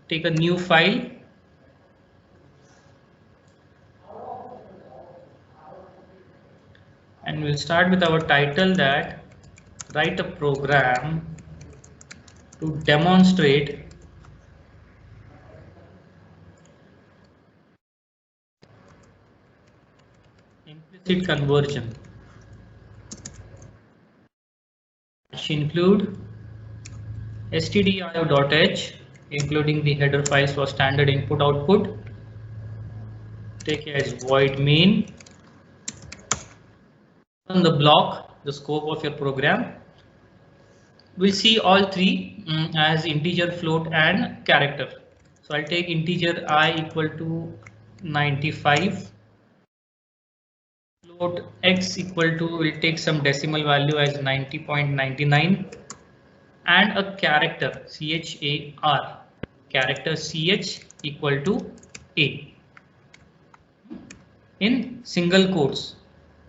take a new file. And we'll start with our title that write a program to demonstrate implicit conversion. Which include stdio.h, including the header files for standard input output. Take as void main. On the block, the scope of your program. We'll see all three as integer, float, and character. So I'll take integer I equal to 95. Float x equal to, will take some decimal value as 90.99, and a character char, character ch equal to a in single quotes.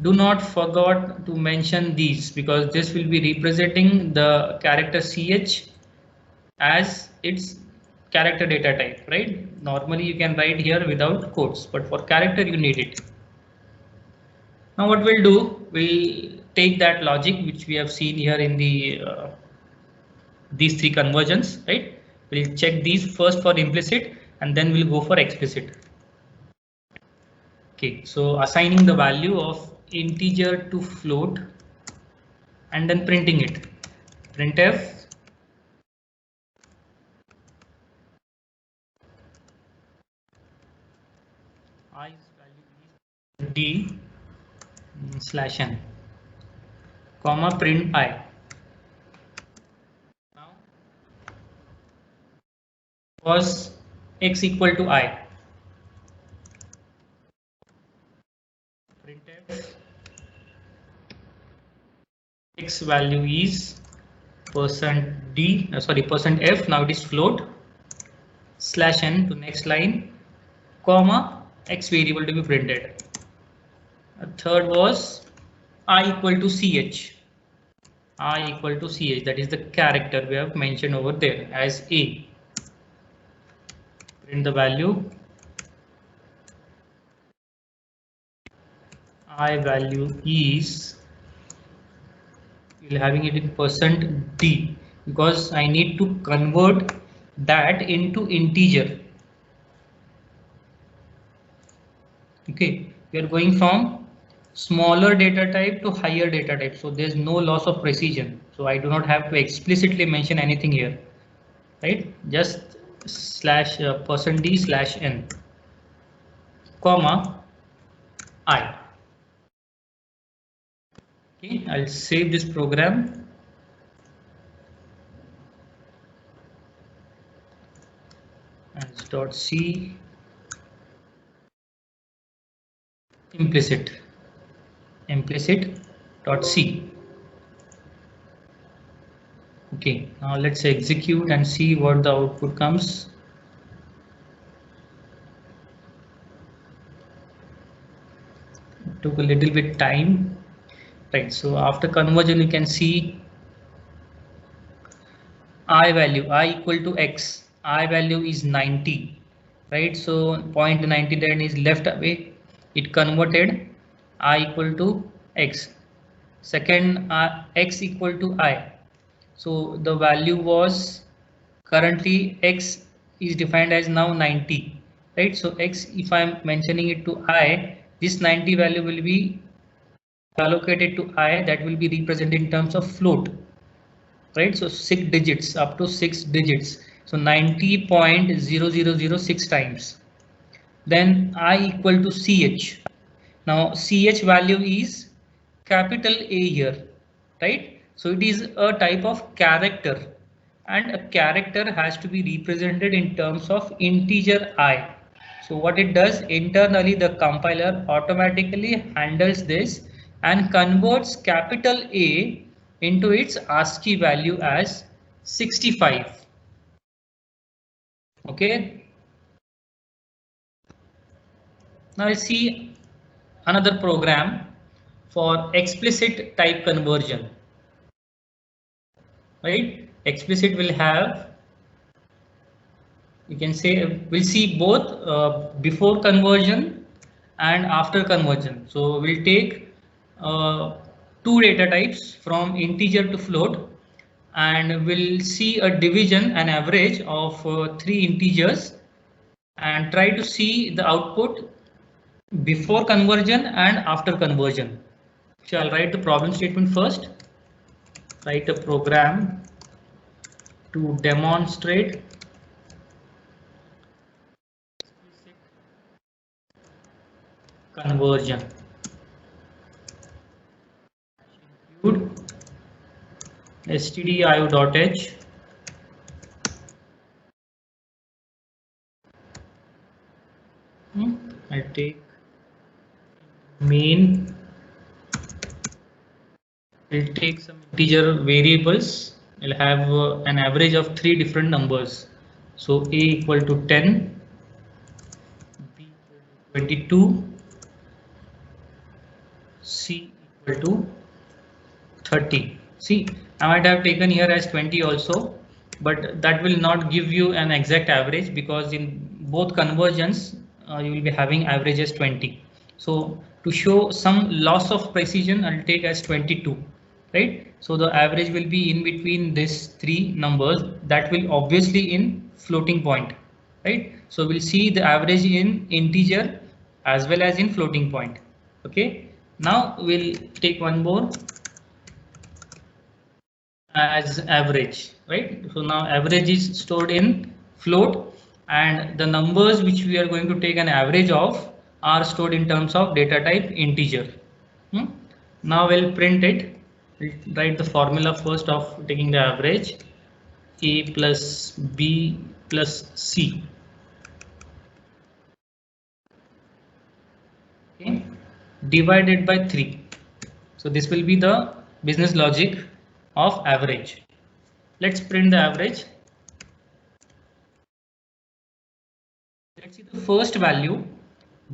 Do not forget to mention these because this will be representing the character ch as its character data type, right? Normally you can write here without quotes, but for character you need it. Now what we'll do, we'll take that logic which we have seen here in the these three conversions, right? We'll check these first for implicit and then we'll go for explicit. Okay, so assigning the value of integer to float and then printing it. Printf i's value is d /n, comma print I. Now was x equal to I. Printf x value is %f, now it is float, /n to next line, comma x variable to be printed. A third was I equal to ch. I equal to ch, that is the character we have mentioned over there as a. Print the value. I value is, you're having it in %d because I need to convert that into integer. Okay, we are going from smaller data type to higher data type, so there's no loss of precision, so I do not have to explicitly mention anything here, right? Just %d/n, comma I. Okay, I'll save this program. As .c implicit.c. Okay, now let's execute and see what the output comes. It took a little bit time, right? So after conversion you can see I value, I equal to x, I value is 90, right? So 0.99 is left away, it converted I equal to x. Second, x equal to I. So the value was currently x is defined as now 90, right? So x, if I'm mentioning it to I, this 90 value will be allocated to I, that will be represented in terms of float, right? So 6 digits, up to 6 digits. So 90.0006 times. Then I equal to ch. Now ch value is capital A here, right? So it is a type of character, and a character has to be represented in terms of integer I. So what it does, internally the compiler automatically handles this and converts capital A into its ASCII value as 65. Okay. Now I see another program for explicit type conversion, right? Explicit will have you can say we'll see both before conversion and after conversion. So we'll take two data types from integer to float, and we'll see a division, an average of three integers, and try to see the output before conversion and after conversion. So I'll write the problem statement first. Write a program to demonstrate conversion. Include stdio.h I'll take main. We'll take some integer variables. We'll have an average of three different numbers. So a equal to 10, b equal to 22, c equal to 30. See, I might have taken here as 20 also, but that will not give you an exact average, because in both conversions you will be having average as 20. So to show some loss of precision, I'll take as 22, right? So the average will be in between these three numbers. That will obviously in floating point, right? So we'll see the average in integer as well as in floating point. Okay, now we'll take one more as average, right? So now average is stored in float, and the numbers which we are going to take an average of are stored in terms of data type integer. Now we'll print it. We'll write the formula first of taking the average: a plus b plus c. Okay, divided by 3. So this will be the business logic of average. Let's print the average. Let's see the first value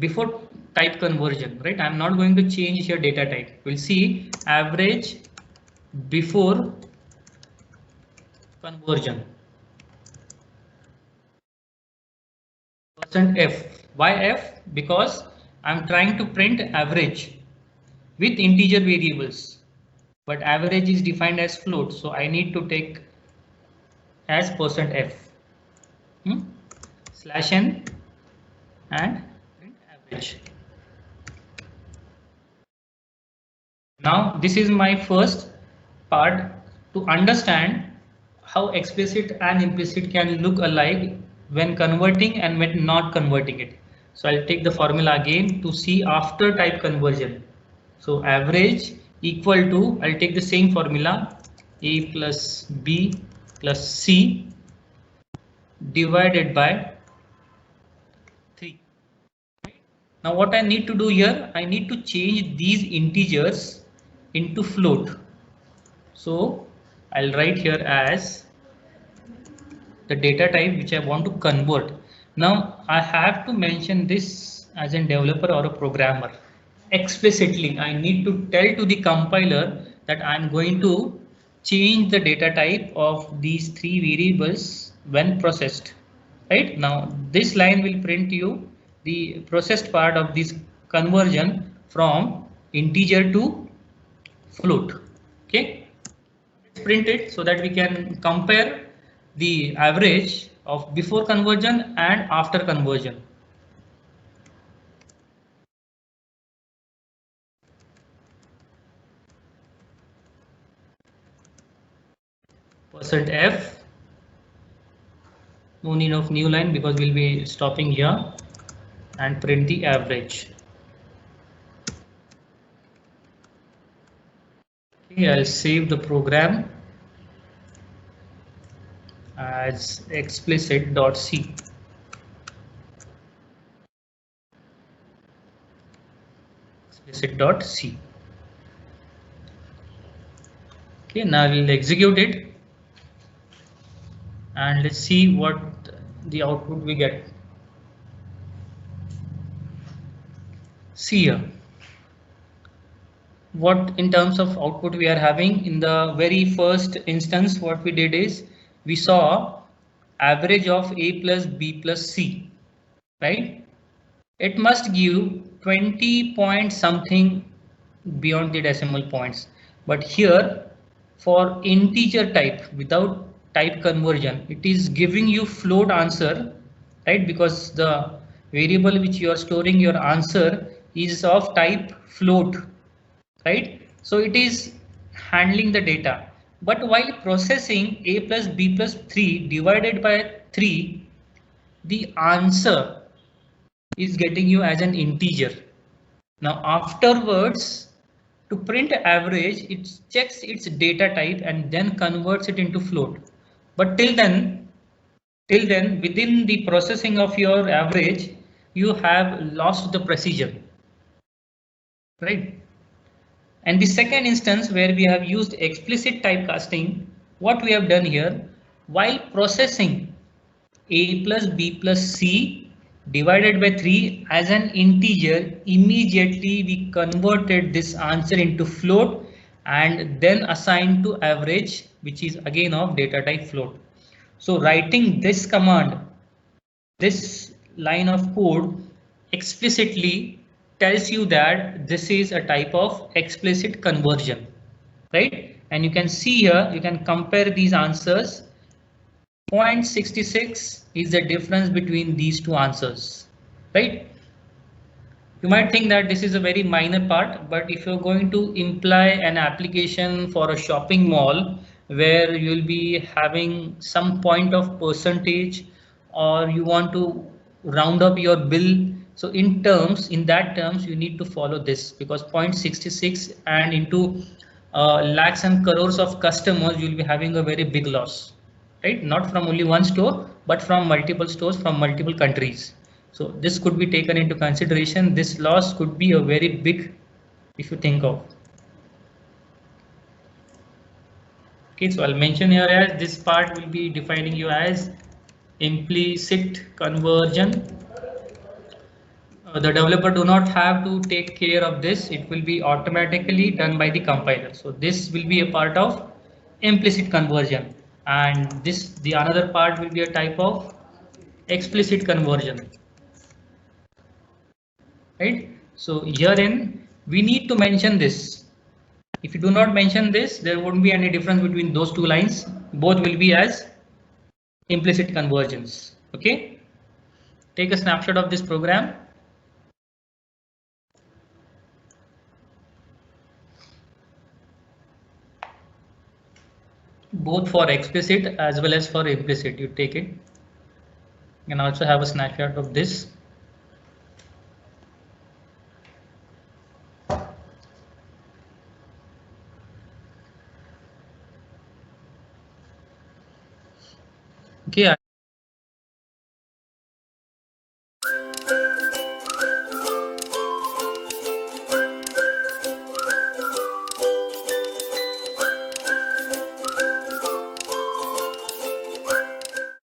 before type conversion, right? I'm not going to change here data type. We'll see average before conversion. %f. Why f? Because I'm trying to print average with integer variables, but average is defined as float, so I need to take as %f /n and print average. Now this is my first part to understand how explicit and implicit can look alike when converting and when not converting it. So I'll take the formula again to see after type conversion. So average equal to, I'll take the same formula, a plus b plus c divided by 3. Now what I need to do here, I need to change these integers into float. So I'll write here as the data type which I want to convert. Now I have to mention this as a developer or a programmer. Explicitly, I need to tell to the compiler that I'm going to change the data type of these three variables when processed. Right now, this line will print you the processed part of this conversion from integer to float. Okay, let's print it so that we can compare the average of before conversion and after conversion. %f, no need of new line because we'll be stopping here, and print the average. Okay, I'll save the program as explicit.c. explicit.c. Okay, now we'll execute it and let's see what the output we get. See here what in terms of output we are having. In the very first instance, what we did is we saw average of a plus b plus c, right? It must give 20 point something beyond the decimal points. But here for integer type without type conversion, it is giving you float answer, right? Because the variable which you are storing your answer is of type float, right? So it is handling the data. But while processing a plus b plus 3 divided by 3, the answer is getting you as an integer. Now afterwards, to print average, it checks its data type and then converts it into float. But till then, within the processing of your average, you have lost the precision, right? And the second instance where we have used explicit typecasting, what we have done here, while processing a plus b plus c divided by 3 as an integer, immediately we converted this answer into float and then assigned to average, which is again of data type float. So writing this command, this line of code explicitly tells you that this is a type of explicit conversion, right? And you can see here, you can compare these answers. 0.66 is the difference between these two answers, right? You might think that this is a very minor part, but if you're going to imply an application for a shopping mall where you'll be having some point of percentage, or you want to round up your bill, so in that terms, you need to follow this, because 0.66 and into lakhs and crores of customers, you'll be having a very big loss, right? Not from only one store, but from multiple stores from multiple countries. So this could be taken into consideration. This loss could be a very big, if you think of. Okay, so I'll mention here as this part will be defining you as implicit conversion. The developer do not have to take care of this. It will be automatically done by the compiler. So this will be a part of implicit conversion, and the another part will be a type of explicit conversion, right? So herein we need to mention this. If you do not mention this, there won't be any difference between those two lines. Both will be as implicit conversions. Okay, take a snapshot of this program. Both for explicit as well as for implicit, you take it. You can also have a snapshot of this. Okay.